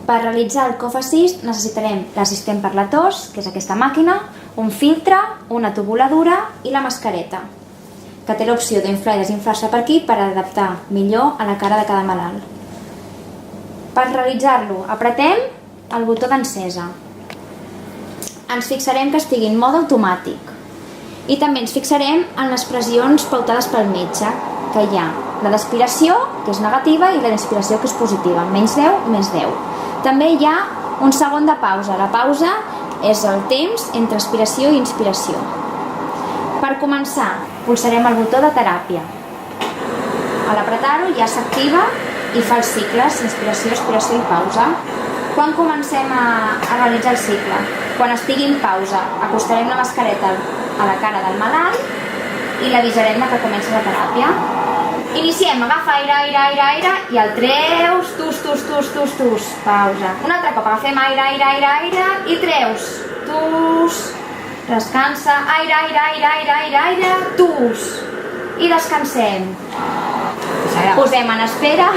Per realitzar el cough assist necessitarem l'assistent per la tos, que és aquesta màquina, un filtre, una tubuladura i la mascareta, que té l'opció d'inflar i desinflar-se per aquí per adaptar millor a la cara de cada malalt. Per realitzar-lo, apretem el botó d'encesa. Ens fixarem que estigui en mode automàtic i també ens fixarem en les pressions pautades pel metge, que hi ha la d'aspiració, que és negativa, i la d'inspiració, que és positiva, menys 10, més 10. També hi ha un segon de pausa. La pausa és el temps entre aspiració i inspiració. Per començar, pulsarem el botó de teràpia. A l'apretar-ho ja s'activa i fa els cicles, inspiració, expiració i pausa. Quan comencem a realitzar el cicle? Quan estigui en pausa, acostarem la mascareta a la cara del malalt i l'avisarem que comença la teràpia. Iniciem, agafa aire, aire, aire, aire i el treus, tus, pausa. Un altre cop, agafem aire, aire, aire, aire i treus, tus, descansa, aire, aire, aire, aire, aire, aire, tus i descansem. Posem en espera